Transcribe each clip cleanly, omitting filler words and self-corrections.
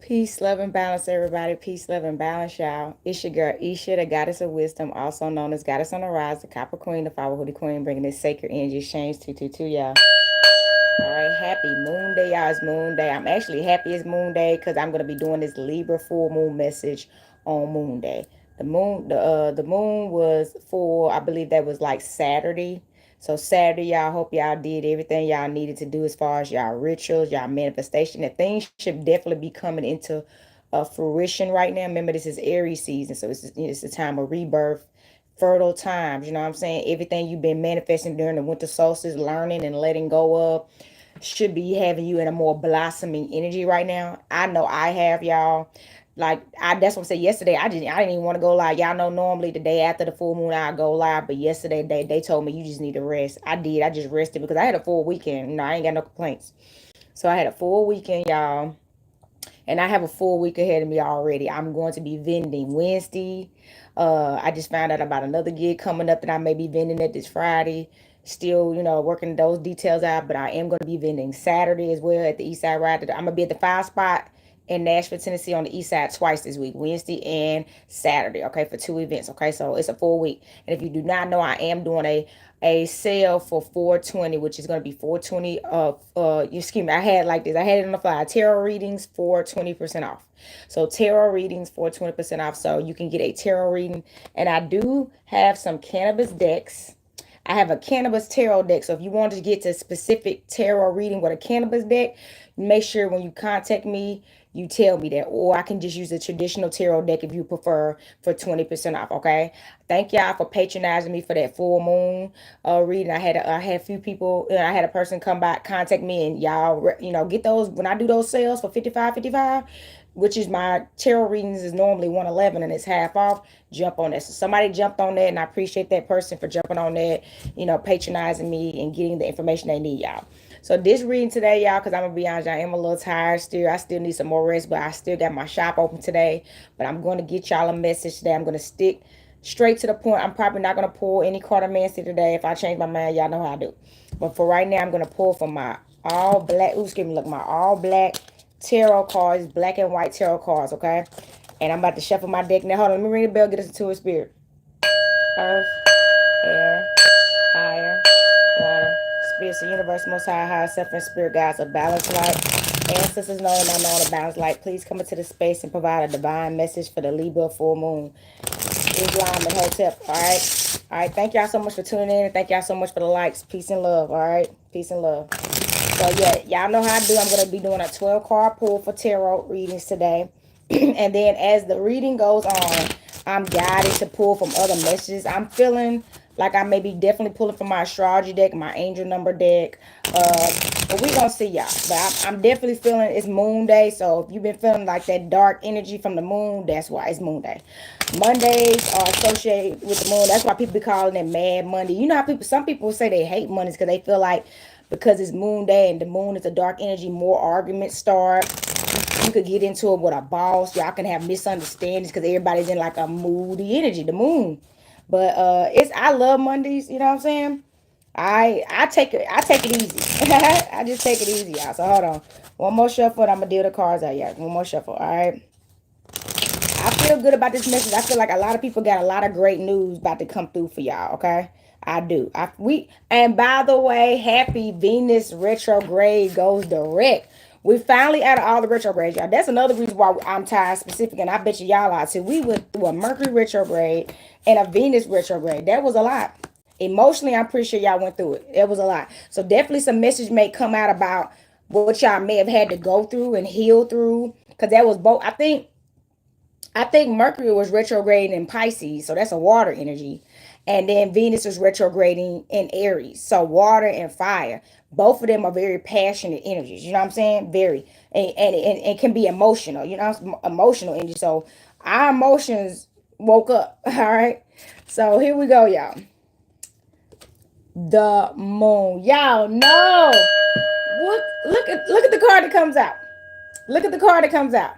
Peace, love, and balance, everybody. Peace, love, and balance, y'all. It's your girl, Isha, the goddess of wisdom, also known as Goddess on the Rise, the Copper Queen, the Flower Hoodie Queen, bringing this sacred energy exchange to y'all. All right, happy Moon Day, y'all. It's Moon Day. I'm actually happy it's Moon Day because I'm gonna be doing this Libra full moon message on Moon Day. The moon was full. I believe that was like Saturday. So Saturday, y'all, hope y'all did everything y'all needed to do as far as y'all rituals, y'all manifestation. And things should definitely be coming into fruition right now. Remember, this is Aries season, so it's a time of rebirth, fertile times. You know what I'm saying? Everything you've been manifesting during the winter solstice, learning and letting go of, should be having you in a more blossoming energy right now. I know I have, y'all. Like that's what I said yesterday. I didn't even want to go live. Y'all know normally the day after the full moon I go live, but yesterday they told me you just need to rest. I did. I just rested because I had a full weekend. I ain't got no complaints. So I had a full weekend, y'all. And I have a full week ahead of me already. I'm going to be vending Wednesday. I just found out about another gig coming up that I may be vending at this Friday. Still, working those details out, but I am going to be vending Saturday as well at the East Side Ride. I'm going to be at the 5 spot in Nashville, Tennessee on the East Side twice this week, Wednesday and Saturday, okay, for 2 events, okay? So it's a full week. And if you do not know, I am doing a sale for 420, which is going to be 420 excuse me, I had it on the fly. Tarot readings for 20% off. So tarot readings for 20% off. So you can get a tarot reading. And I do have some cannabis decks. I have a cannabis tarot deck. So if you want to get to specific tarot reading with a cannabis deck, make sure when you contact me, you tell me that. Or I can just use a traditional tarot deck if you prefer for 20% off. Okay. Thank y'all for patronizing me for that full moon reading. I had a few people, I had a person come by, contact me, and y'all, get those when I do those sales for 55.55, which is my tarot readings is normally 111 and it's half off. Jump on that. So somebody jumped on that, and I appreciate that person for jumping on that, patronizing me and getting the information they need, y'all. So this reading today, y'all, because I'm gonna be honest, I am a little tired still. I still need some more rest, but I still got my shop open today. But I'm going to get y'all a message today. I'm going to stick straight to the point. I'm probably not going to pull any Cartomancy today. If I change my mind, y'all know how I do. But for right now, I'm going to pull from my all black, my all black tarot cards, black and white tarot cards, okay? And I'm about to shuffle my deck. Now, hold on, let me ring the bell, get us into a spirit. Earth, air, fire, water, spirits of universe, most high, higher self, and spirit guides of balance light. Ancestors known and unknown of balance light, please come into the space and provide a divine message for the Libra full moon. Islam and Hotep, all right? All right, thank y'all so much for tuning in, and thank y'all so much for the likes. Peace and love, all right? Peace and love. So, yeah, y'all know how I do. I'm going to be doing a 12-card pull for tarot readings today. And then as the reading goes on, I'm guided to pull from other messages. I'm feeling like I may be definitely pulling from my astrology deck, my angel number deck. But we gonna see, y'all. But I'm definitely feeling it's Moon Day. So if you've been feeling like that dark energy from the moon, that's why it's Moon Day. Mondays are associated with the moon. That's why people be calling it Mad Monday. You know how some people say they hate Mondays because they feel like because it's Moon Day and the moon is a dark energy, more arguments start. You could get into it with a boss. Y'all can have misunderstandings because everybody's in like a moody energy, the moon. But I love Mondays, you know what I'm saying? I take it easy. I just take it easy, y'all. So hold on. One more shuffle and I'm gonna deal the cards out, y'all. One more shuffle, alright. I feel good about this message. I feel like a lot of people got a lot of great news about to come through for y'all, okay? I do. And by the way, happy Venus retrograde goes direct. We finally out of all the retrogrades, y'all. That's another reason why I'm tired specific, and I bet you y'all are too. We went through a Mercury retrograde and a Venus retrograde. That was a lot. Emotionally, I'm pretty sure y'all went through it. It was a lot. So definitely some message may come out about what y'all may have had to go through and heal through. Because that was both. I think Mercury was retrograding in Pisces, so that's a water energy. And then Venus was retrograding in Aries, so water and fire. Both of them are very passionate energies. You know what I'm saying? Very, and can be emotional. Emotional energy. So our emotions woke up. All right. So here we go, y'all. The moon. Y'all know what? Look at the card that comes out. Look at the card that comes out.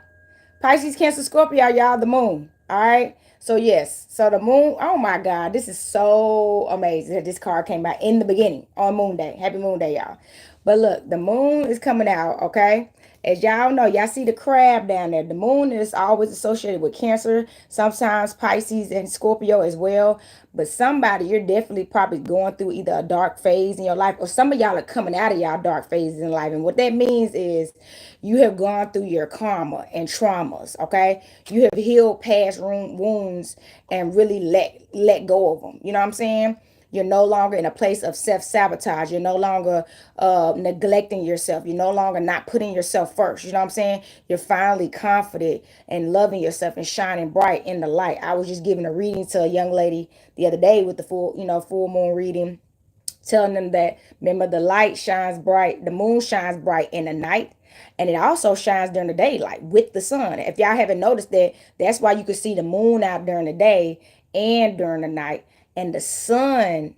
Pisces, Cancer, Scorpio, y'all, the moon. All right. So, yes. So, the moon. Oh, my God. This is so amazing that this card came out in the beginning on Moon Day. Happy Moon Day, y'all. But look, the moon is coming out. Okay. As y'all know, y'all see the crab down there. The moon is always associated with Cancer, sometimes Pisces and Scorpio as well. But somebody, you're definitely probably going through either a dark phase in your life, or some of y'all are coming out of y'all dark phases in life. And what that means is you have gone through your karma and traumas, okay? You have healed past wounds and really let go of them. You know what I'm saying? You're no longer in a place of self-sabotage. You're no longer neglecting yourself. You're no longer not putting yourself first. You know what I'm saying? You're finally confident and loving yourself and shining bright in the light. I was just giving a reading to a young lady the other day with the full moon reading, telling them that, remember, the light shines bright, the moon shines bright in the night, and it also shines during the daylight with the sun. If y'all haven't noticed that, that's why you can see the moon out during the day and during the night, and the sun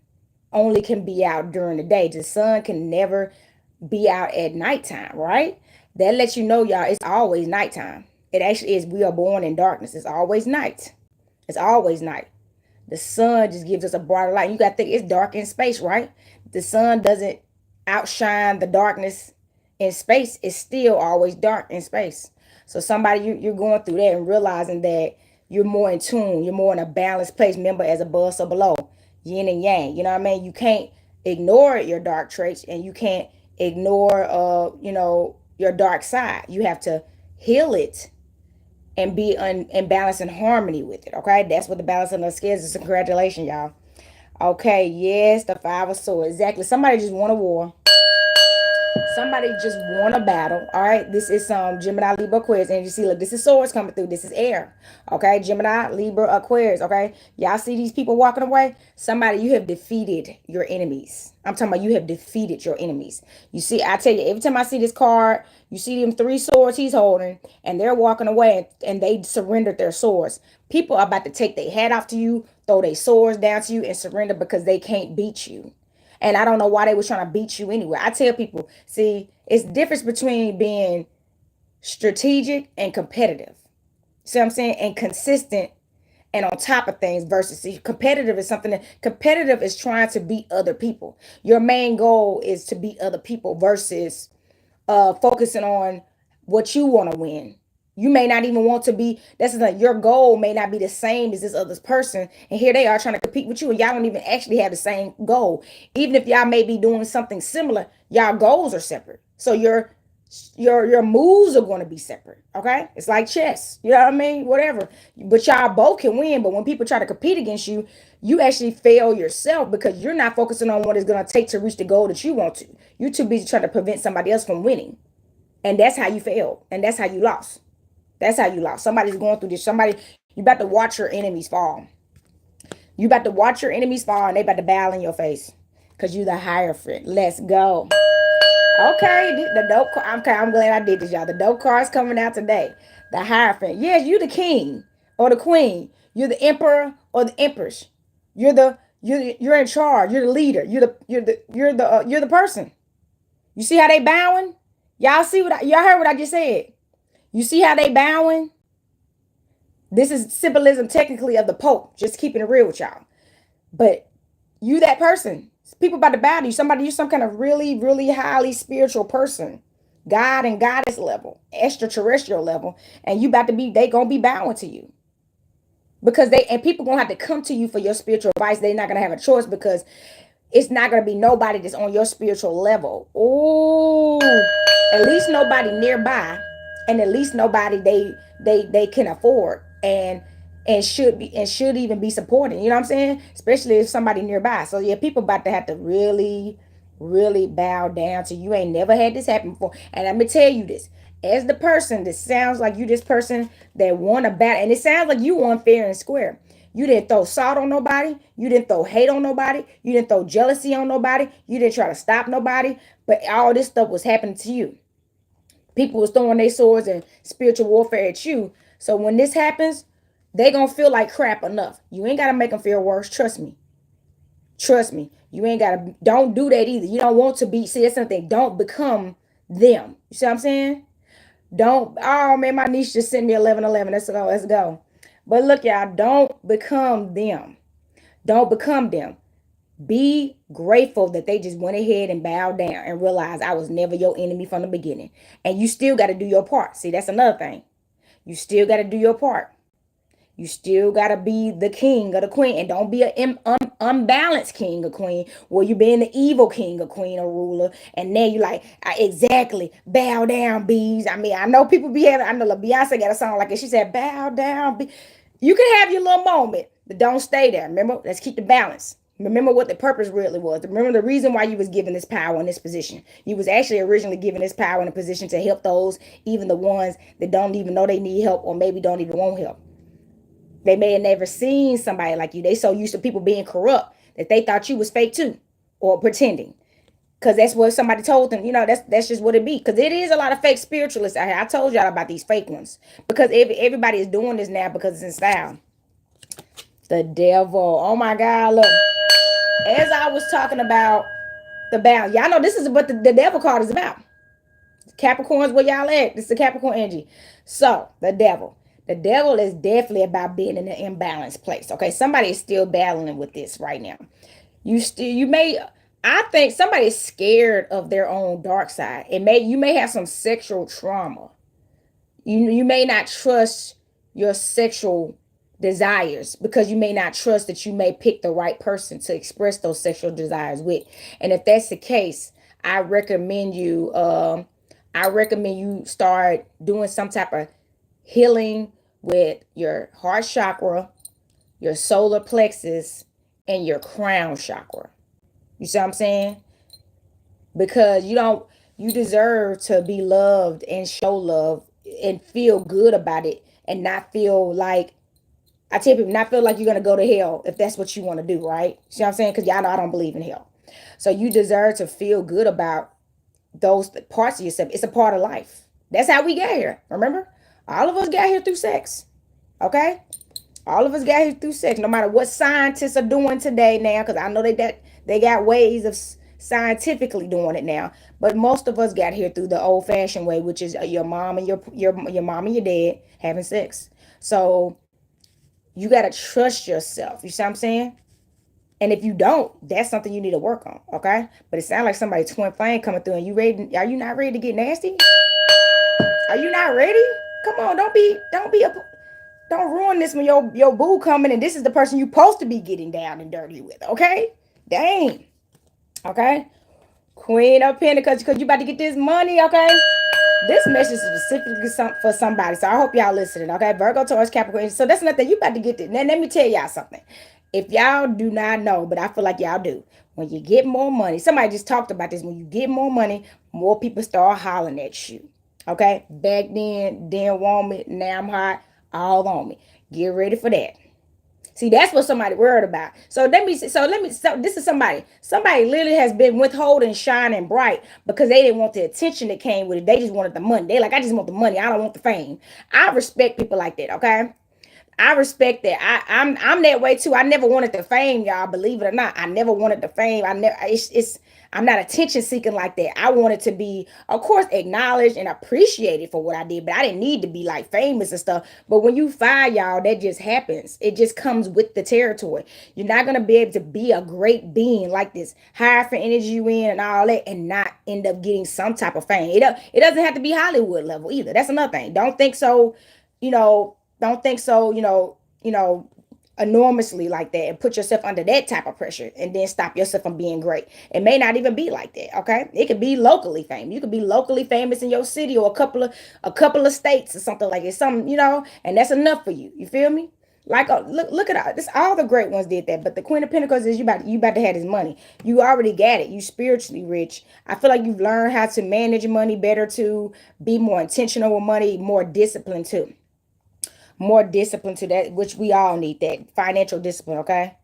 only can be out during the day. The sun can never be out at nighttime, right? That lets you know, y'all, it's always nighttime. It actually is. We are born in darkness. It's always night. It's always night. The sun just gives us a brighter light. You got to think it's dark in space, right? The sun doesn't outshine the darkness in space. It's still always dark in space. So somebody, you're going through that and realizing that you're more in tune. You're more in a balanced place. Remember, as above, so below. Yin and yang. You know what I mean? You can't ignore your dark traits, and you can't ignore, your dark side. You have to heal it and be in balance and harmony with it. Okay, that's what the balance of the scales is. Congratulations, y'all. Okay, yes, the Five of Swords. Exactly. Somebody just won a war. Somebody just won a battle. All right, this is Gemini, Libra, Aquarius, and you see, look, this is swords coming through. This is air. Okay, Gemini, Libra, Aquarius. Okay, y'all see these people walking away? Somebody, you have defeated your enemies. I'm talking about you have defeated your enemies. You see, I tell you, every time I see this card, you see them three swords he's holding, and they're walking away, and they surrendered their swords. People are about to take their hat off to you, throw their swords down to you, and surrender because they can't beat you. And I don't know why they was trying to beat you anyway. I tell people, see, it's the difference between being strategic and competitive. See what I'm saying? And consistent and on top of things versus, see, competitive is something that competitive is trying to beat other people. Your main goal is to beat other people versus focusing on what you want to win. You may not even want to be, that's like your goal may not be the same as this other person. And here they are trying to compete with you, and y'all don't even actually have the same goal. Even if y'all may be doing something similar, y'all goals are separate. So your moves are going to be separate. Okay. It's like chess. You know what I mean? Whatever. But y'all both can win. But when people try to compete against you, you actually fail yourself because you're not focusing on what it's going to take to reach the goal that you want to. You're too busy trying to prevent somebody else from winning. And that's how you failed. And that's how you lost. That's how you lost. Somebody's going through this. Somebody, you about to watch your enemies fall. You about to watch your enemies fall, and they about to bow in your face. Because you the Hierophant. Let's go. Okay, the dope. Okay, I'm glad I did this, y'all. The dope card's coming out today. The Hierophant. Yes, you the king or the queen. You're the emperor or the empress. You're in charge. You're the leader. You're the person. You see how they bowing? Y'all see y'all heard what I just said? You see how they bowing? This is symbolism technically of the Pope. Just keeping it real with y'all. But you that person. People about to bow to you. Somebody, you're some kind of really, really highly spiritual person. God and goddess level. Extraterrestrial level. And you about to be, they gonna be bowing to you. Because people gonna have to come to you for your spiritual advice. They're not gonna have a choice because it's not gonna be nobody that's on your spiritual level. Oh, at least nobody nearby, and at least nobody they can afford and should even be supporting. You know what I'm saying? Especially if somebody nearby. So yeah, people about to have to really, really bow down to you. Ain't never had this happen before. And let me tell you this. As the person that sounds like you, this person that won a battle, and it sounds like you won fair and square. You didn't throw salt on nobody. You didn't throw hate on nobody. You didn't throw jealousy on nobody. You didn't try to stop nobody. But all this stuff was happening to you. People was throwing their swords and spiritual warfare at you. So when this happens, they gonna feel like crap enough. You ain't gotta make them feel worse. Trust me. Trust me. You ain't gotta. Don't do that either. You don't want to be. See, that's something. Don't become them. You see what I'm saying? Don't. Oh man, my niece just sent me 1111. Let's go. Let's go. But look, y'all. Don't become them. Don't become them. Be grateful that they just went ahead and bowed down and realized I was never your enemy from the beginning. And you still got to do your part. See, that's another thing. You still got to do your part. You still gotta be the king or the queen, and don't be an unbalanced king or queen where you being the evil king or queen or ruler. And then you like exactly bow down, bees. I mean, I know people be having. I know Beyonce got a song like it. She said, "Bow down, be." You can have your little moment, but don't stay there. Remember, let's keep the balance. Remember what the purpose really was. Remember the reason why you was given this power in this position. You was actually originally given this power in a position to help those, even the ones that don't even know they need help or maybe don't even want help. They may have never seen somebody like you. They so used to people being corrupt that they thought you was fake too, or pretending. Cause that's what somebody told them. That's just what it be. Cause it is a lot of fake spiritualists out here. I told y'all about these fake ones. Because everybody is doing this now because it's in style. The devil. Oh my God, look. As I was talking about the balance, y'all know this is what the devil card is about. Capricorns, where y'all at? This is the Capricorn energy. So, the devil. The devil is definitely about being in an imbalanced place. Okay, somebody is still battling with this right now. I think somebody is scared of their own dark side. You may have some sexual trauma. You may not trust your sexual desires because you may not trust that you may pick the right person to express those sexual desires with. And if that's the case, I recommend you start doing some type of healing with your heart chakra, your solar plexus, and your crown chakra. You see what I'm saying? Because you deserve to be loved and show love and feel good about it and not feel like I tell people not feel like you're gonna go to hell if that's what you want to do, right? See what I'm saying? Because y'all know I don't believe in hell. So you deserve to feel good about those parts of yourself. It's a part of life. That's how we got here. Remember? All of us got here through sex. Okay? All of us got here through sex. No matter what scientists are doing today now, because I know they got ways of scientifically doing it now. But most of us got here through the old fashioned way, which is your mom and your mom and your dad having sex. So you gotta trust yourself. You see what I'm saying? And if you don't, that's something you need to work on. Okay? But it sounds like somebody twin flame coming through, and you ready? Are you not ready to get nasty? Are you not ready? Come on, don't ruin this when your boo coming and this is the person you supposed to be getting down and dirty with. Okay? Dang. Okay? Queen of Pentacles, because you about to get this money. Okay? This message is specifically for somebody, so I hope y'all listening. Okay? Virgo, Taurus, Capricorn. So that's nothing. You about to get this. Now let me tell y'all something. If y'all do not know, but I feel like y'all do, when you get more money, somebody just talked about this. When you get more money, more people start hollering at you. Okay? Back then, didn't want me. Now I'm hot. All on me. Get ready for that. See, that's what somebody worried about. So this is somebody. Somebody literally has been withholding shining bright because they didn't want the attention that came with it. They just wanted the money. They like, I just want the money. I don't want the fame. I respect people like that, okay? I respect that. I'm that way too. I never wanted the fame, y'all. Believe it or not, I never wanted the fame. I'm not attention seeking like that. I wanted to be, of course, acknowledged and appreciated for what I did, but I didn't need to be like famous and stuff. But when you find y'all, that just happens. It just comes with the territory. You're not gonna be able to be a great being like this, high for energy you in and all that, and not end up getting some type of fame. It doesn't have to be Hollywood level either. That's another thing. Don't think so. You know don't think so, enormously like that and put yourself under that type of pressure and then stop yourself from being great. It may not even be like that, okay? It could be locally famous. You could be locally famous in your city or a couple of states or something like it. And that's enough for you. You feel me? Like look at all the great ones did that. But the Queen of Pentacles is you about to have this money. You already got it. You spiritually rich. I feel like you've learned how to manage money better, to be more intentional with money, more disciplined too. More discipline to that, which we all need that financial discipline, okay?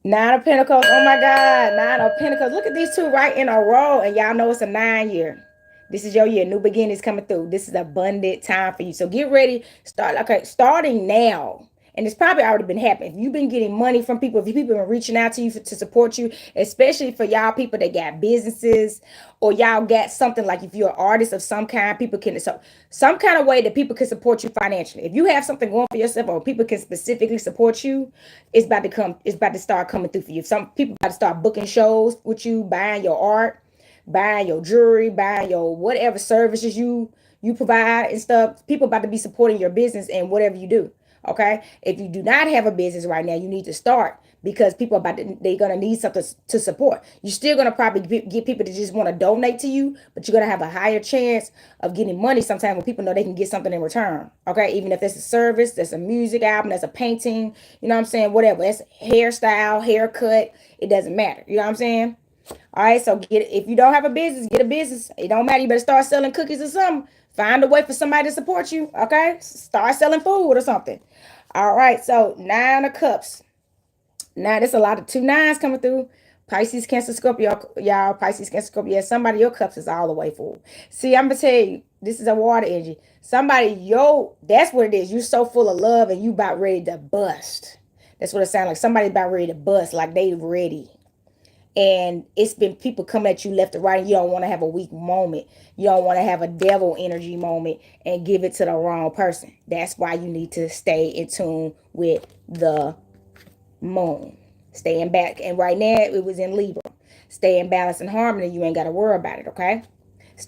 Nine of Pentacles. Oh my God. Nine of Pentacles. Look at these two right in a row. And y'all know it's a 9-year. This is your year. New beginnings coming through. This is abundant time for you. So get ready. Starting now. and it's probably already been happening. If you've been getting money from people, if people have been reaching out to you to support you, especially for y'all people that got businesses, or y'all got something, like if you're an artist of some kind, people can, so some kind of way that people can support you financially. If you have something going for yourself, or people can specifically support you, it's about to start coming through for you. Some people about to start booking shows with you, buying your art, buying your jewelry, buying your whatever services you provide and stuff. People about to be supporting your business and whatever you do. Okay, if you do not have a business right now, you need to start, because people they're gonna need something to support. You're still gonna probably get people to just want to donate to you, but you're gonna have a higher chance of getting money sometimes when people know they can get something in return. Okay, even if it's a service, that's a music album, that's a painting, you know what I'm saying, whatever, that's hairstyle, haircut, it doesn't matter. You know what I'm saying? All right, so if you don't have a business, get a business. It don't matter. You better start selling cookies or something. Find a way for somebody to support you. Okay, start selling food or something. All right, so 9 of Cups. Now there's a lot of 2 9s coming through. Pisces, Cancer, Scorpio, y'all. Pisces, Cancer, Scorpio. Yeah, somebody, your cups is all the way full. See, I'm gonna tell you, this is a water energy. Somebody, that's what it is. You're so full of love and you about ready to bust. That's what it sounds like. Somebody about ready to bust, like they ready. And it's been people coming at you left and right, and you don't want to have a weak moment. You don't want to have a devil energy moment and give it to the wrong person. That's why you need to stay in tune with the moon. Staying back. And right now it was in Libra. Stay in balance and harmony. You ain't got to worry about it, okay?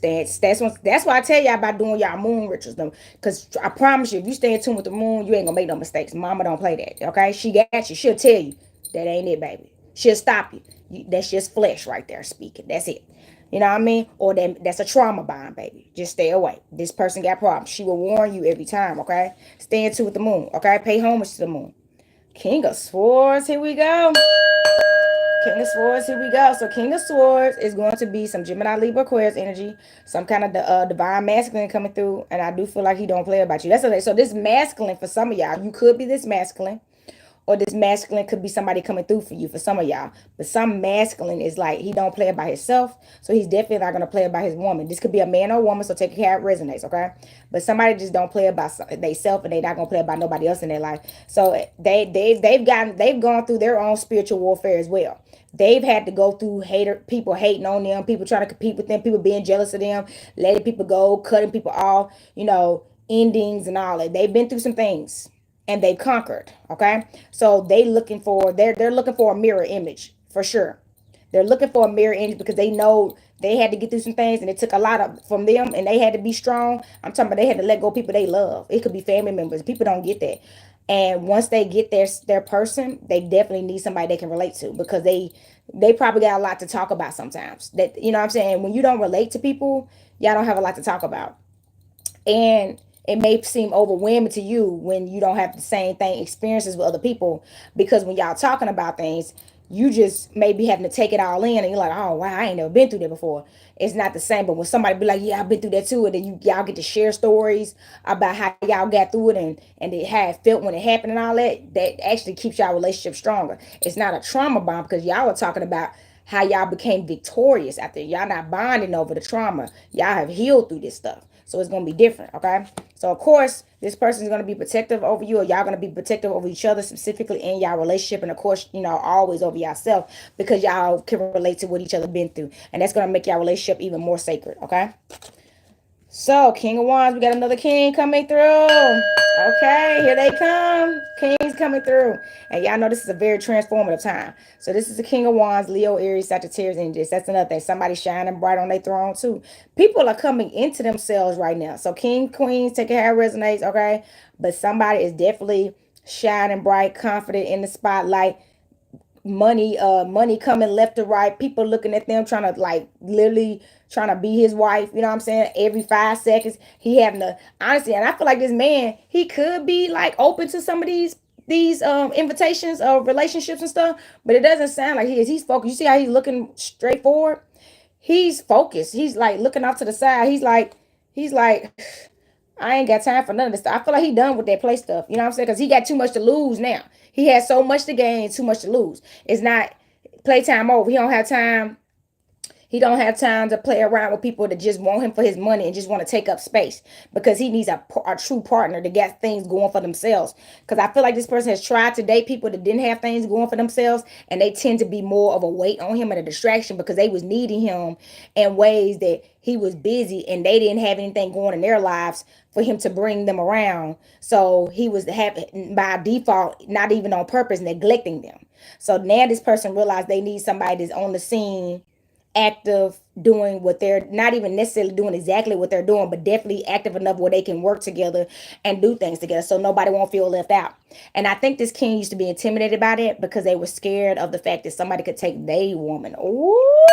That's why I tell y'all about doing y'all moon rituals though. Because I promise you, if you stay in tune with the moon, you ain't gonna make no mistakes. Mama don't play that. Okay? She got you. She'll tell you that ain't it, baby. She'll stop you. That's just flesh right there speaking. That's it. You know what I mean? Or that's a trauma bond, baby. Just stay away. This person got problems. She will warn you every time, okay? Stay in tune with the moon, okay? Pay homage to the moon. King of Swords, here we go. King of Swords, here we go. So King of Swords is going to be some Gemini, Libra, Aquarius energy, some kind of divine masculine coming through, and I do feel like he don't play about you. So this masculine for some of y'all, you could be this masculine, or this masculine could be somebody coming through for you for some of y'all. But some masculine is like he don't play it by himself, so he's definitely not gonna play it by his woman. This could be a man or a woman, so take care how it resonates, okay? But somebody just don't play it by themselves, and they not gonna play it by nobody else in their life. So they've gone through their own spiritual warfare as well. They've had to go through people hating on them, people trying to compete with them, people being jealous of them, letting people go, cutting people off, endings and all that. They've been through some things and they conquered. Okay, so they're looking for a mirror image for sure. They're looking for a mirror image because they know they had to get through some things and it took a lot of from them, and they had to be strong. I'm talking about they had to let go of people they love. It could be family members. People don't get that. And once they get their person, they definitely need somebody they can relate to, because they probably got a lot to talk about sometimes. That, you know what I'm saying? When you don't relate to people, y'all don't have a lot to talk about. And it may seem overwhelming to you when you don't have the same thing experiences with other people, because when y'all talking about things, you just maybe having to take it all in, and you're like, oh wow, I ain't never been through that before. It's not the same. But when somebody be like, yeah, I've been through that too, and then y'all get to share stories about how y'all got through it, and how it felt when it happened and all that, that actually keeps y'all relationship stronger. It's not a trauma bond, because y'all are talking about how y'all became victorious after. Y'all not bonding over the trauma. Y'all have healed through this stuff. So it's going to be different, okay? So, of course, this person is going to be protective over you, or y'all going to be protective over each other, specifically in y'all relationship. And, of course, always over yourself, because y'all can relate to what each other been through. And that's going to make y'all relationship even more sacred, okay? So, King of Wands, we got another king coming through. Okay, here they come. Kings coming through. And y'all know this is a very transformative time. So this is the King of Wands, Leo, Aries, Sagittarius, and this. That's another thing. Somebody shining bright on their throne too. People are coming into themselves right now. So King, Queens, take it how it resonates, okay? But somebody is definitely shining bright, confident in the spotlight. Money coming left to right, people looking at them trying to, like, literally trying to be his wife, you know what I'm saying? Every 5 seconds he having to, honestly, and I feel like this man, he could be like open to some of these invitations of relationships and stuff, but it doesn't sound like he is. He's focused. You see how he's looking straight forward? He's focused. He's like looking off to the side. He's like I ain't got time for none of this stuff. I feel like he done with that play stuff. You know what I'm saying? Because he got too much to lose now. He has so much to gain, too much to lose. It's not playtime over. He don't have time. He don't have time to play around with people that just want him for his money and just want to take up space, because he needs a true partner to get things going for themselves. Because I feel like this person has tried to date people that didn't have things going for themselves, and they tend to be more of a weight on him and a distraction, because they was needing him in ways that he was busy and they didn't have anything going in their lives for him to bring them around. So he was having, by default, not even on purpose, neglecting them. So now this person realized they need somebody that's on the scene, active, doing what they're not even necessarily doing exactly what they're doing, but definitely active enough where they can work together and do things together, so nobody won't feel left out. And I think this king used to be intimidated by that because they were scared of the fact that somebody could take their woman. Ooh.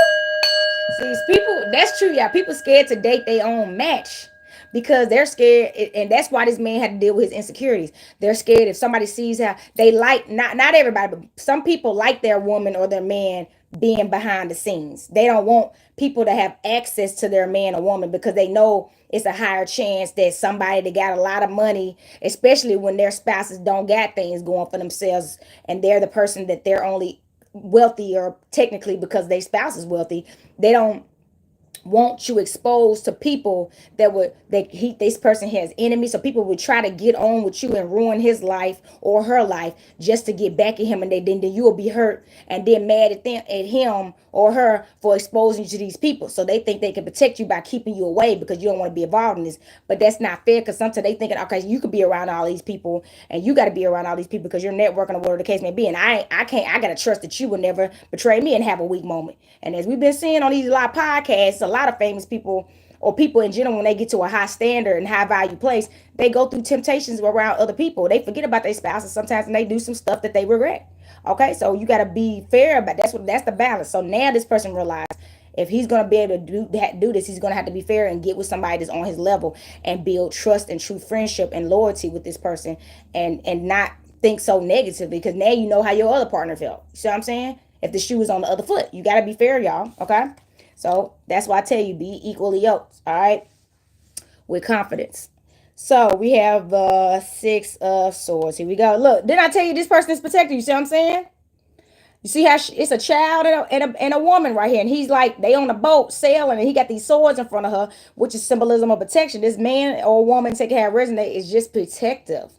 See, people, that's true, y'all. People scared to date their own match because they're scared, and that's why this man had to deal with his insecurities. They're scared if somebody sees how they like, not everybody, but some people like their woman or their man being behind the scenes. They don't want people to have access to their man or woman because they know it's a higher chance that somebody that got a lot of money, especially when their spouses don't got things going for themselves, and they're the person that they're only wealthy, or technically because their spouse is wealthy, they don't want you exposed to people that would, that this person has enemies, so people would try to get on with you and ruin his life or her life just to get back at him, and then you will be hurt and then mad at them, at him or her, for exposing you to these people. So they think they can protect you by keeping you away because you don't want to be involved in this. But that's not fair, because sometimes they thinking, okay, you could be around all these people and you got to be around all these people because you're networking or whatever the case may be, and I can't, I gotta trust that you will never betray me and have a weak moment. And as we've been seeing on these live podcasts, a lot of famous people or people in general, when they get to a high standard and high value place, they go through temptations around other people. They forget about their spouses sometimes, and they do some stuff that they regret. Okay, so you got to be fair about, that's the balance. So now this person realized if he's going to be able to do this, he's going to have to be fair and get with somebody that's on his level and build trust and true friendship and loyalty with this person, and not think so negatively, because now you know how your other partner felt. You see what I'm saying? If the shoe is on the other foot, you got to be fair, y'all. Okay, so that's why I tell you, be equally yoked. All right, with confidence. So we have the Six of Swords. Here we go. Look, didn't I tell you this person is protected? You see what I'm saying? You see how it's a child and a woman right here. And he's like, they on a boat sailing, and he got these swords in front of her, which is symbolism of protection. This man or woman, take care of resonate, is just protective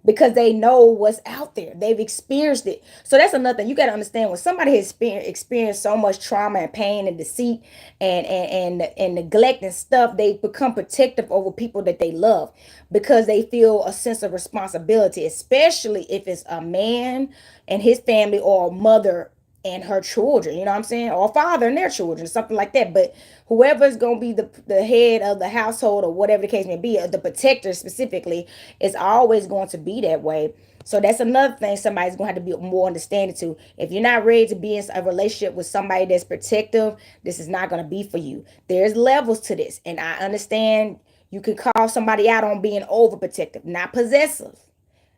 because they know what's out there. They've experienced it. So that's another thing. You got to understand, when somebody has experienced so much trauma and pain and deceit and neglect and stuff, they become protective over people that they love because they feel a sense of responsibility, especially if it's a man and his family, or a mother and her children, you know what I'm saying? Or a father and their children, something like that. But whoever is going to be the head of the household, or whatever the case may be, the protector specifically, is always going to be that way. So that's another thing somebody's going to have to be more understanding to. If you're not ready to be in a relationship with somebody that's protective, this is not going to be for you. There's levels to this. And I understand you can call somebody out on being overprotective, not possessive.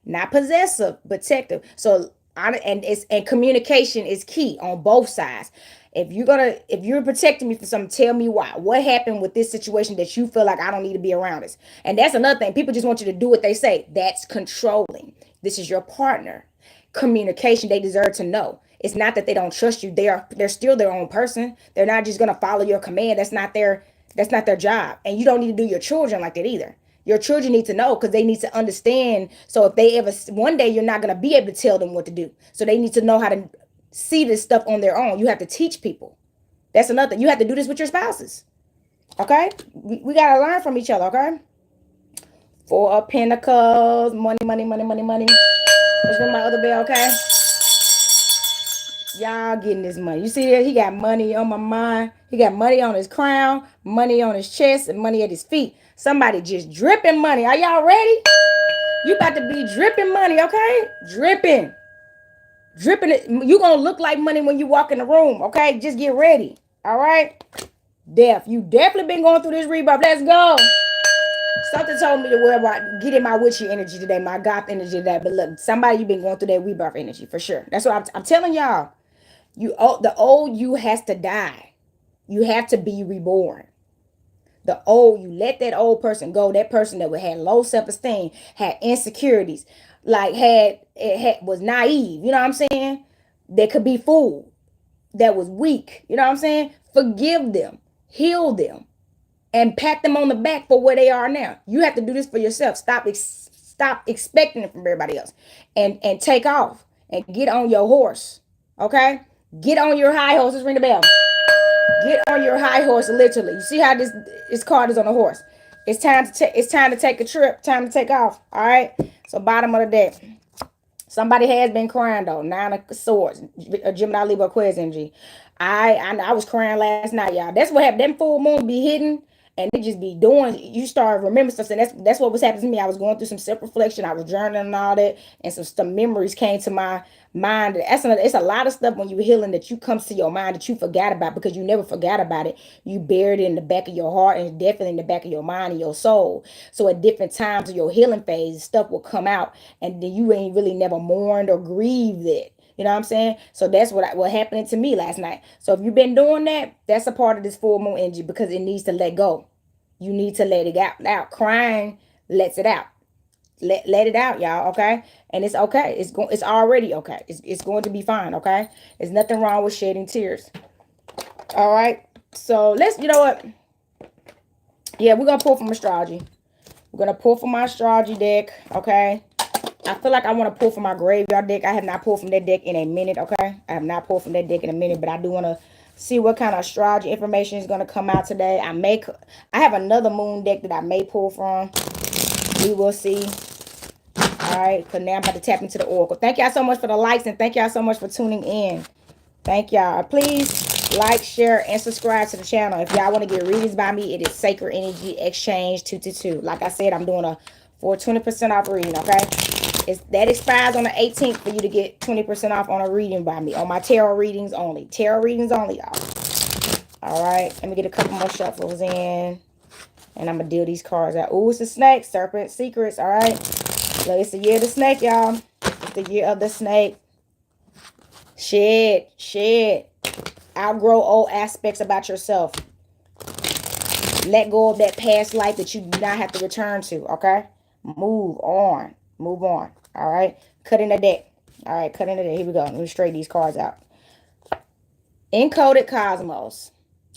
Not possessive, protective. So and communication is key on both sides. If you're protecting me for something, tell me why. What happened with this situation that you feel like I don't need to be around this? And that's another thing. People just want you to do what they say. That's controlling. This is your partner. Communication, they deserve to know. It's not that they don't trust you. They're still their own person. They're not just gonna follow your command. That's not their job. And you don't need to do your children like that either. Your children need to know, because they need to understand. So if they ever, one day you're not going to be able to tell them what to do. So they need to know how to see this stuff on their own. You have to teach people. That's another thing. You have to do this with your spouses. Okay? We got to learn from each other, okay? Four of Pentacles. Money, money, money, money, money. Let's ring my other bell, okay? Y'all getting this money. You see that? He got money on my mind. He got money on his crown, money on his chest, and money at his feet. Somebody just dripping money. Are y'all ready? You about to be dripping money, okay? Dripping. Dripping it. You gonna look like money when you walk in the room, okay? Just get ready. All right? Death. You definitely been going through this rebirth. Let's go. Something told me to worry about getting my witchy energy today, my goth energy today. But look, somebody, you been going through that rebirth energy for sure. That's what I'm telling y'all. The old you has to die. You have to be reborn. The old, you let that old person go. That person that had low self-esteem, had insecurities, like was naive. You know what I'm saying? That could be fooled. That was weak. You know what I'm saying? Forgive them, heal them, and pat them on the back for where they are now. You have to do this for yourself. Stop expecting it from everybody else, and take off and get on your horse. Okay, get on your high horse. Let's ring the bell. Get on your high horse, literally. You see how this card is on a horse. It's time to take a trip. Time to take off. All right. So bottom of the deck. Somebody has been crying though. Nine of Swords, a Gemini, Libra, Aquarius energy. I was crying last night, y'all. That's what happened. Them full moon be hidden, and they just be doing. You start remembering stuff, and that's what was happening to me. I was going through some self reflection. I was journaling and all that, and some memories came to my mind. It's a lot of stuff when you're healing that you comes to your mind that you forgot about because you never forgot about it. You buried it in the back of your heart and definitely in the back of your mind and your soul. So at different times of your healing phase, stuff will come out, and then you ain't really never mourned or grieved it. You know what I'm saying? So that's what happened to me last night. So if you've been doing that, that's a part of this full moon energy because it needs to let go. You need to let it out. Crying lets it out. Let it out, y'all. Okay, and it's okay. It's already okay. It's going to be fine. Okay, there's nothing wrong with shedding tears. All right. So you know what? Yeah, we're gonna pull from astrology. We're gonna pull from my astrology deck. Okay. I feel like I want to pull from my graveyard deck. I have not pulled from that deck in a minute, okay? I have not pulled from that deck in a minute, but I do want to see what kind of astrology information is going to come out today. I have another moon deck that I may pull from. We will see. All right, because now I'm about to tap into the oracle. Thank y'all so much for the likes, and thank y'all so much for tuning in. Thank y'all. Please like, share, and subscribe to the channel. If y'all want to get readings by me, it is Sacred Energy Exchange 222. Like I said, I'm doing for 20% off reading, okay? That expires on the 18th for you to get 20% off on a reading by me. On my tarot readings only. Tarot readings only, y'all. All right. Let me get a couple more shuffles in. And I'm going to deal these cards out. Ooh, it's a snake. Serpent Secrets. All right. Look, it's the year of the snake, y'all. It's the year of the snake. Shed. Outgrow old aspects about yourself. Let go of that past life that you do not have to return to, okay? Move on. All right? Cutting the deck. All right, cutting the deck. Here we go. Let me straighten these cards out. Encoded Cosmos.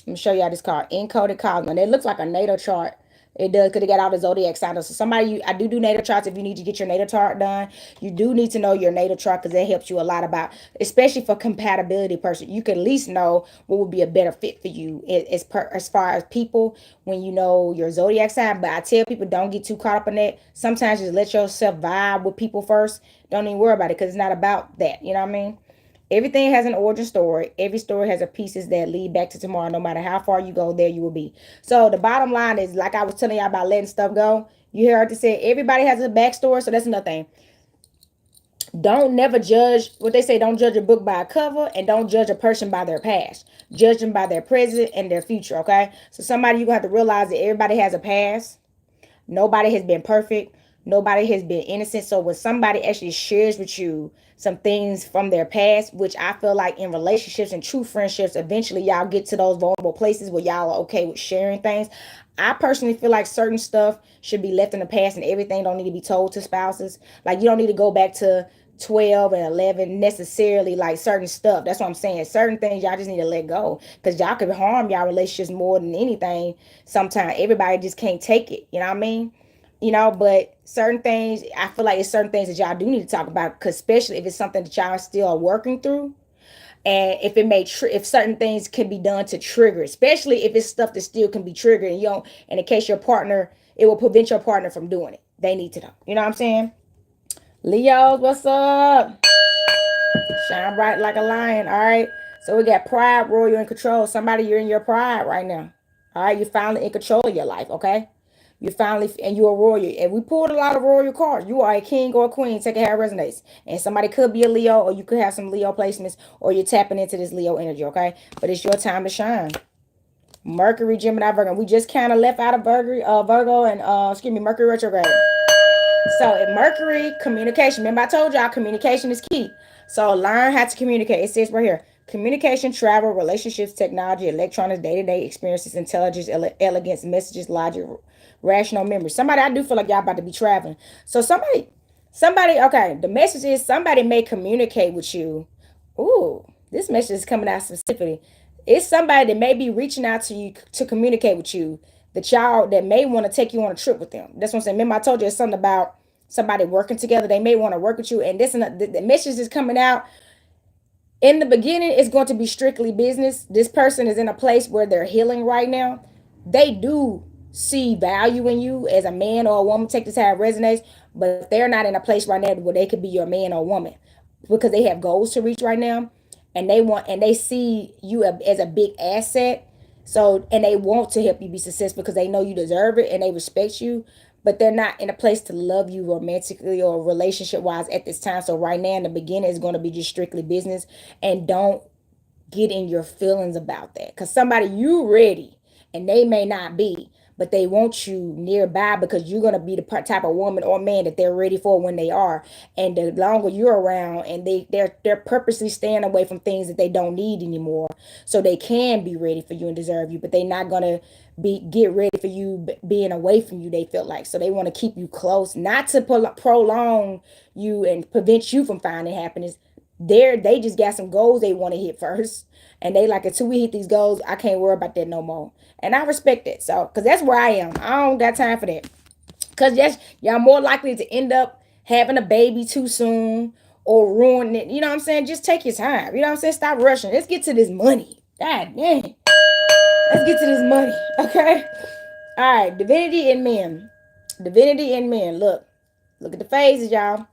Let me show y'all this card. Encoded Cosmos. And it looks like a natal chart. It does because it got all the zodiac signs. So I do natal charts. If you need to get your natal chart done, you do need to know your natal chart because that helps you a lot about, especially for compatibility person. You can at least know what would be a better fit for you as far as people when you know your zodiac sign. But I tell people don't get too caught up in that. Sometimes just let yourself vibe with people first. Don't even worry about it because it's not about that. You know what I mean? Everything has an origin story. Every story has a pieces that lead back to tomorrow. No matter how far you go, there you will be. So the bottom line is, like I was telling y'all about letting stuff go. You heard to say everybody has a backstory. So that's another thing. Don't never judge what they say. Don't judge a book by a cover, and don't judge a person by their past. Judge them by their present and their future. Okay. So somebody, you're gonna have to realize that everybody has a past. Nobody has been perfect. Nobody has been innocent. So when somebody actually shares with you some things from their past, which I feel like in relationships and true friendships, eventually y'all get to those vulnerable places where y'all are okay with sharing things. I personally feel like certain stuff should be left in the past and everything don't need to be told to spouses. Like you don't need to go back to 12 and 11 necessarily, like certain stuff. That's what I'm saying. Certain things y'all just need to let go because y'all could harm y'all relationships more than anything. Sometimes everybody just can't take it. You know what I mean? But certain things, I feel like it's certain things that y'all do need to talk about, because especially if it's something that y'all still are working through, and if if certain things can be done to trigger, especially if it's stuff that still can be triggered, and and in case your partner, it will prevent your partner from doing it. They need to know. You know what I'm saying? Leos, what's up? Shine bright like a lion. All right. So we got pride, royal, and control. Somebody, you're in your pride right now. All right. You're finally in control of your life. Okay. And you're a royal. And we pulled a lot of royal cards. You are a king or a queen. Take it how it resonates. And somebody could be a Leo, or you could have some Leo placements, or you're tapping into this Leo energy. Okay. But it's your time to shine. Mercury, Gemini, Virgo. We just kind of left out of Virgo and Mercury retrograde. So in Mercury, communication. Remember I told y'all communication is key. So learn how to communicate. It says right here, communication, travel, relationships, technology, electronics, day-to-day experiences, intelligence, elegance, messages, logic, rational memory. Somebody, I do feel like y'all about to be traveling. So somebody, okay, the message is somebody may communicate with you. Ooh, this message is coming out specifically. It's somebody that may be reaching out to you to communicate with you, that y'all that may want to take you on a trip with them. That's what I'm saying. Remember I told you it's something about somebody working together. They may want to work with you, and this and the message is coming out. In the beginning, it's going to be strictly business. This person is in a place where they're healing right now. They do see value in you as a man or a woman. Take this how it resonates, but they're not in a place right now where they could be your man or woman, because they have goals to reach right now, and they see you as a big asset. So, and they want to help you be successful because they know you deserve it and they respect you, but they're not in a place to love you romantically or relationship wise at this time. So right now in the beginning it's going to be just strictly business, and don't get in your feelings about that, because somebody you ready and they may not be, but they want you nearby because you're going to be the type of woman or man that they're ready for when they are. And the longer you're around, and they're purposely staying away from things that they don't need anymore, so they can be ready for you and deserve you, but they're not going to get ready for you being away from you. They feel like, so they want to keep you close, not to prolong you and prevent you from finding happiness. They just got some goals they want to hit first, and they like, until we hit these goals, I can't worry about that no more. And I respect it. So because that's where I am. I don't got time for that, because yes, y'all more likely to end up having a baby too soon or ruin it. You know what I'm saying? Just take your time. You know what I'm saying? Stop rushing. Let's get to this money. God dang, let's get to this money. Okay. All right, divinity in men. Divinity in men. Look at the phases, y'all.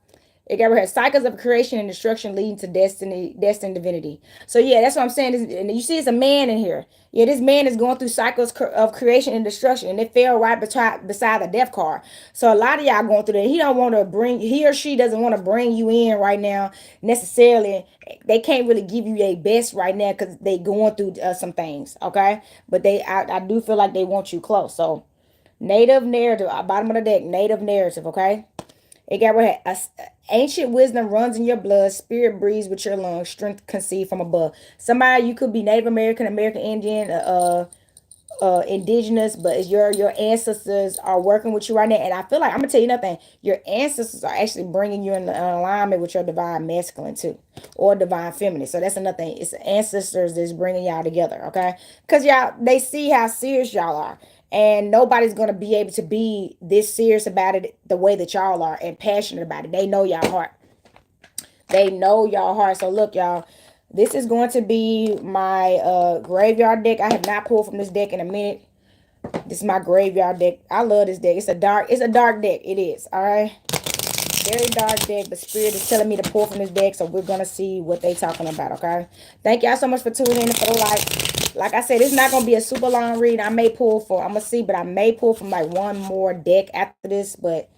It got right here. Cycles of creation and destruction leading to destined divinity. So yeah, that's what I'm saying. And you see, it's a man in here. Yeah, this man is going through cycles of creation and destruction, and it fell right beside the death card. So a lot of y'all going through that. He or she doesn't want to bring you in right now necessarily. They can't really give you their best right now because they going through some things. Okay, but I do feel like they want you close. So native narrative, bottom of the deck, native narrative. Okay. It got right here. Ancient wisdom runs in your blood. Spirit breathes with your lungs. Strength conceived from above. Somebody, you could be Native American, American Indian, indigenous, but it's your ancestors are working with you right now. And I feel like I'm gonna tell you nothing. Your ancestors are actually bringing you in alignment with your divine masculine too, or divine feminine. So that's another thing. It's ancestors that's bringing y'all together. Okay, because y'all, they see how serious y'all are. And nobody's going to be able to be this serious about it the way that y'all are and passionate about it. They know y'all heart. They know y'all heart. So look, y'all, this is going to be my graveyard deck. I have not pulled from this deck in a minute. This is my graveyard deck. I love this deck. It's a dark deck. It is. All right. Very dark deck, but Spirit is telling me to pull from this deck, so we're going to see what they talking about, okay? Thank y'all so much for tuning in and for the like. Like I said, it's not going to be a super long read. I'm going to see, but I may pull from like one more deck after this, but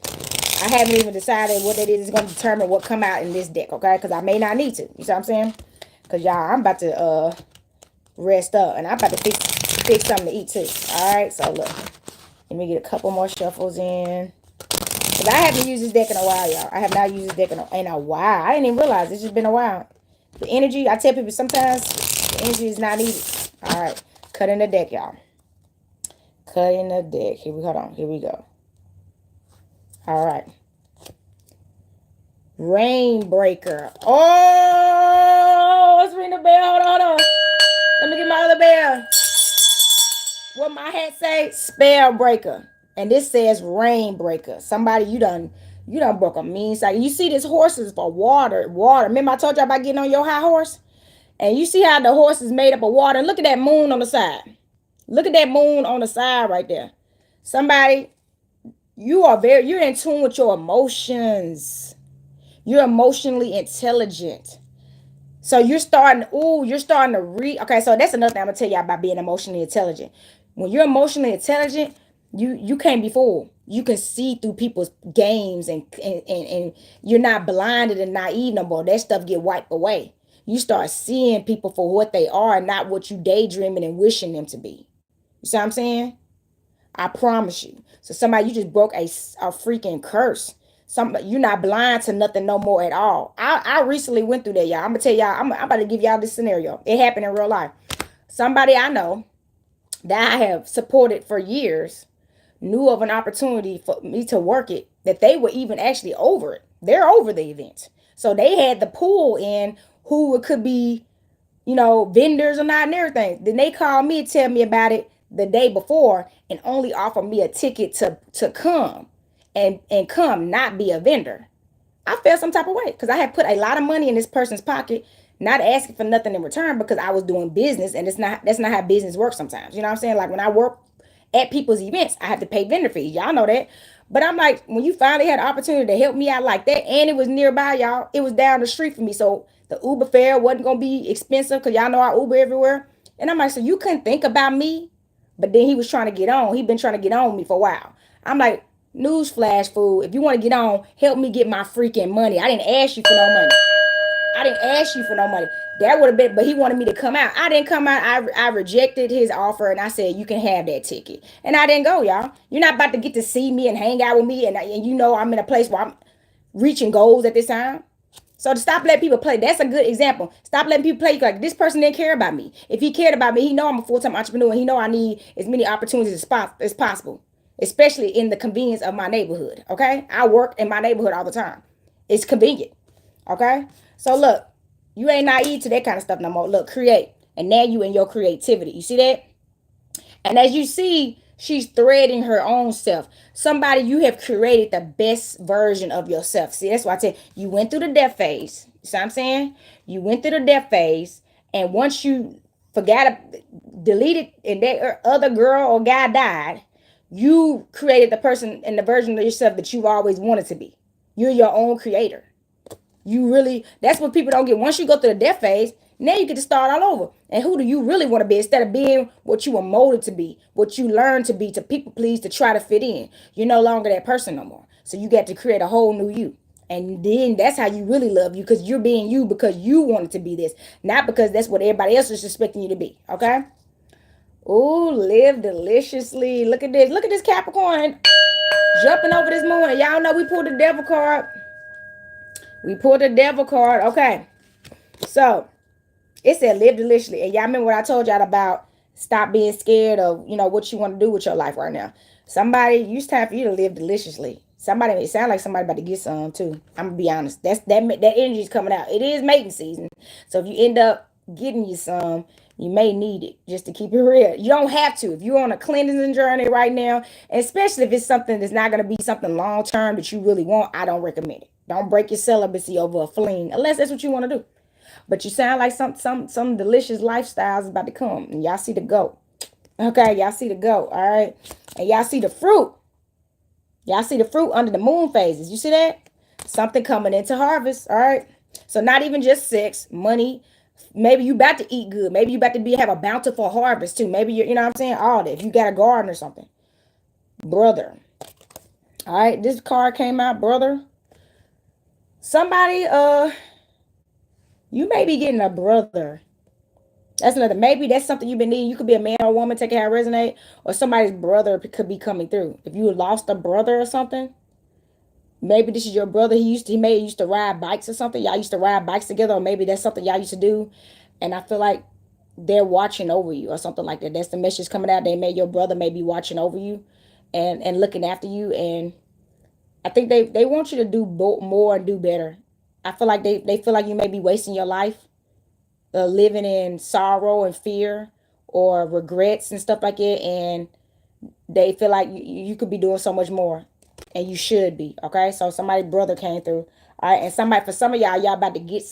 I haven't even decided what it is. It's going to determine what come out in this deck, okay? Because I may not need to. You see what I'm saying? Because y'all, I'm about to rest up, and I'm about to fix something to eat too. All right, so look. Let me get a couple more shuffles in. Because I haven't used this deck in a while, y'all. I have not used this deck in a while. I didn't even realize it's just been a while. The energy, I tell people sometimes the energy is not needed. All right. Cut in the deck, y'all. Cut in the deck. Hold on. Here we go. All right. Rainbreaker. Oh, let's ring the bell. Hold on. Let me get my other bell. What my hat say? Spell breaker. And this says rainbreaker. Somebody, you done broke a mean cycle. You see this horse is for water. Remember I told you about getting on your high horse? And you see how the horse is made up of water. And look at that moon on the side. Look at that moon on the side right there. Somebody, you're in tune with your emotions. You're emotionally intelligent. So you're starting to read. Okay, so that's another thing I'm gonna tell you about being emotionally intelligent. When you're emotionally intelligent, you can't be fooled. You can see through people's games, and you're not blinded and naive no more. That stuff get wiped away. You start seeing people for what they are, and not what you daydreaming and wishing them to be. You see what I'm saying? I promise you. So somebody, you just broke a freaking curse. You're not blind to nothing no more at all. I recently went through that, y'all. I'm gonna tell y'all. I'm about to give y'all this scenario. It happened in real life. Somebody I know that I have supported for years knew of an opportunity for me to work it, that they were even actually over it. They're over the event. So they had the pool in who it could be vendors or not and everything. Then they call me and tell me about it the day before and only offer me a ticket to come and come, not be a vendor. I felt some type of way because I had put a lot of money in this person's pocket, not asking for nothing in return because I was doing business, and that's not how business works sometimes. You know what I'm saying? Like when I work at people's events, I have to pay vendor fees. Y'all know that. But I'm like, when you finally had the opportunity to help me out like that, and it was nearby, y'all, it was down the street from me. So the Uber fare wasn't gonna be expensive because y'all know I Uber everywhere. And I'm like, so you couldn't think about me? But then he was trying to get on. He been trying to get on me for a while. I'm like, newsflash, fool. If you want to get on, help me get my freaking money. I didn't ask you for no money. I didn't ask you for no money. That would have been, but he wanted me to come out. I didn't come out. I rejected his offer and I said, you can have that ticket. And I didn't go, y'all. You're not about to get to see me and hang out with me. And you know, I'm in a place where I'm reaching goals at this time. So to stop letting people play, that's a good example. Stop letting people play like this person didn't care about me. If he cared about me, he know I'm a full-time entrepreneur. And he know I need as many opportunities as possible, especially in the convenience of my neighborhood. Okay, I work in my neighborhood all the time. It's convenient. Okay, so look, you ain't naive to that kind of stuff no more. Look, create, and now you in your creativity. You see that? And as you see, she's threading her own self. Somebody, you have created the best version of yourself. See, that's why I tell you went through the death phase. You see what I'm saying? You went through the death phase. And once you forgot, deleted, and that other girl or guy died, you created the person and the version of yourself that you've always wanted to be. You're your own creator. You really, that's what people don't get. Once you go through the death phase, now you get to start all over. And who do you really want to be instead of being what you were molded to be, what you learned to be, to people please, to try to fit in? You're no longer that person no more. So you got to create a whole new you. And then that's how you really love you, because you're being you because you wanted to be this, not because that's what everybody else is expecting you to be. Okay? Ooh, live deliciously. Look at this. Look at this Capricorn jumping over this moon. And y'all know we pulled the devil card. We pulled the devil card. Okay. So it said live deliciously. And y'all remember what I told y'all about stop being scared of, what you want to do with your life right now. Somebody, it's time for you to live deliciously. Somebody, it sound like somebody about to get some too. I'm gonna be honest. That energy is coming out. It is mating season. So if you end up getting you some, you may need it, just to keep it real. You don't have to. If you're on a cleansing journey right now, especially if it's something that's not going to be something long term that you really want, I don't recommend it. Don't break your celibacy over a fling, unless that's what you want to do. But you sound like some delicious lifestyles is about to come. And y'all see the goat. Okay, y'all see the goat. All right. And y'all see the fruit. Y'all see the fruit under the moon phases. You see that? Something coming into harvest. All right. So not even just sex, money. Maybe you about to eat good. Maybe you about to have a bountiful harvest too. Maybe you know what I'm saying? All that. If you got a garden or something. Brother. All right. This card came out, brother. Somebody, you may be getting a brother. That's another. Maybe that's something you've been needing. You could be a man or a woman, take it how it resonate, or somebody's brother could be coming through. If you lost a brother or something, maybe this is your brother. He may used to ride bikes or something. Y'all used to ride bikes together, or maybe that's something y'all used to do. And I feel like they're watching over you or something like that. That's the message coming out. Your brother may be watching over you and looking after you. And I think they want you to do more and do better. I feel like they feel like you may be wasting your life, living in sorrow and fear or regrets and stuff like that. And they feel like you could be doing so much more, and you should be. Okay, so somebody's brother came through. All right, and for some of y'all about to get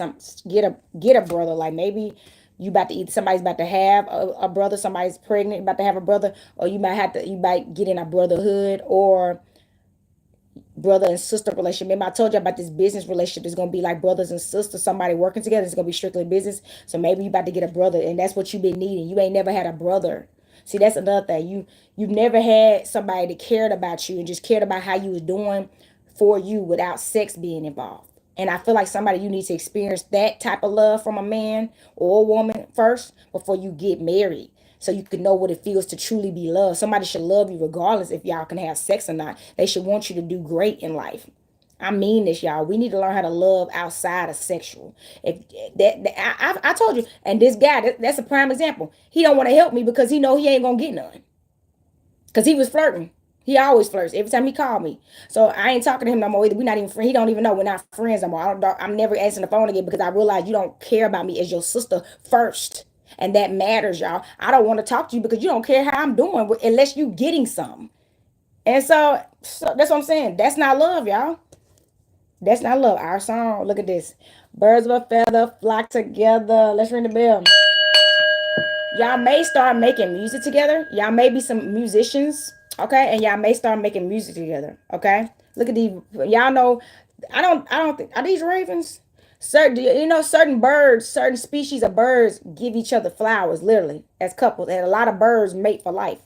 a brother. Like maybe you about to somebody's about to have a brother. Somebody's pregnant, about to have a brother, or you might get in a brotherhood or brother and sister relationship. Remember I told you about this business relationship is going to be like brothers and sisters, somebody working together. It's going to be strictly business. So maybe you about to get a brother, and that's what you've been needing. You ain't never had a brother. See, that's another thing. You've never had somebody that cared about you and just cared about how you was doing for you without sex being involved. And I feel like somebody, you need to experience that type of love from a man or a woman first before you get married, so you can know what it feels to truly be loved. Somebody should love you regardless if y'all can have sex or not. They should want you to do great in life. I mean this, y'all. We need to learn how to love outside of sexual. If I told you, and this guy, that's a prime example. He don't want to help me because he know he ain't gonna get none, because he was flirting. He always flirts every time he called me. So I ain't talking to him no more either. We're not even friends. He don't even know we're not friends no more. I'm never answering the phone again because I realize you don't care about me as your sister first. And that matters, y'all. I don't want to talk to you because you don't care how I'm doing unless you getting some. And so that's what I'm saying. That's not love, y'all. That's not love. Our song, look at this. Birds of a feather flock together. Let's ring the bell. Y'all may start making music together. Y'all may be some musicians, okay? And y'all may start making music together, okay? Look at these. Y'all know. I don't think are these ravens. Certain, certain birds, certain species of birds give each other flowers, literally as couples, and a lot of birds mate for life.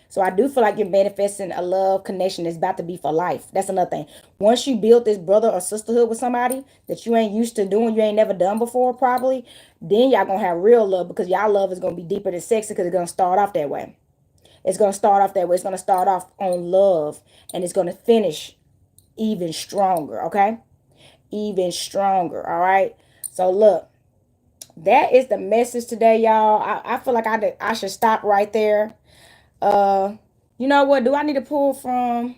So I do feel like you're manifesting a love connection that's about to be for life. That's another thing. Once you build this brother or sisterhood with somebody that you ain't used to doing, you ain't never done before, probably, then y'all gonna have real love because y'all love is gonna be deeper than sexy because it's gonna start off that way. It's gonna start off that way. It's gonna start off on love and it's gonna finish even stronger. Okay, even stronger. All right. So look, that is the message today, y'all. I feel like I should stop right there. Uh, you know what? Do I need to pull from?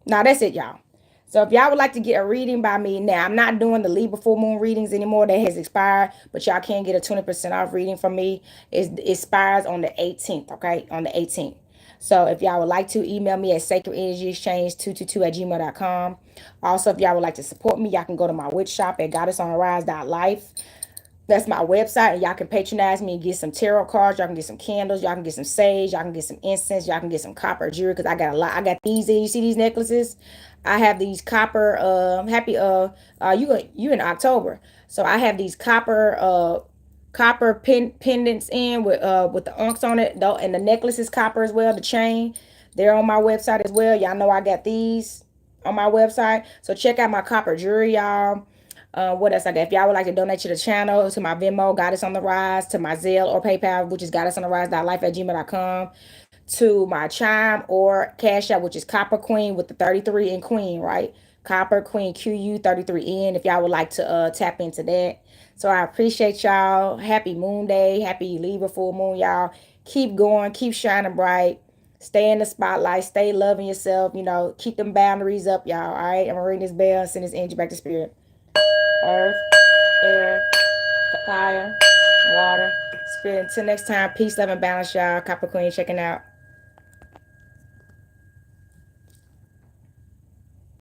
No, that's it, y'all. So if y'all would like to get a reading by me now, I'm not doing the Libra full moon readings anymore. That has expired, but y'all can get a 20% off reading from me. It expires on the 18th, okay? On the 18th. So if y'all would like to, email me at sacredenergyexchange222@gmail.com. Also, if y'all would like to support me, y'all can go to my witch shop at goddessonrise.life. That's my website, and y'all can patronize me and get some tarot cards. Y'all can get some candles. Y'all can get some sage. Y'all can get some incense. Y'all can get some copper jewelry because I got a lot. I got these. You see these necklaces? I have these copper. Happy. You in October, so I have these copper pendants in with the unks on it though, and the necklace is copper as well. The chain, they're on my website as well. Y'all know I got these on my website, so check out my copper jewelry, y'all. What else I got? If y'all would like to donate to the channel, to my Venmo, Goddess on the Rise, to my Zelle or PayPal, which is goddessontherise.life@gmail.com, to my Chime or Cash App, which is Copper Queen with the 33 in Queen, right? Copper Queen QU33N. If y'all would like to tap into that. So I appreciate y'all. Happy Moon Day. Happy Libra full moon, y'all. Keep going. Keep shining bright. Stay in the spotlight. Stay loving yourself. Keep them boundaries up, y'all. All right. I'm gonna ring this bell and send this energy back to spirit. Earth, air, fire, water, spirit. Until next time, peace, love, and balance, y'all. Copper Queen checking out.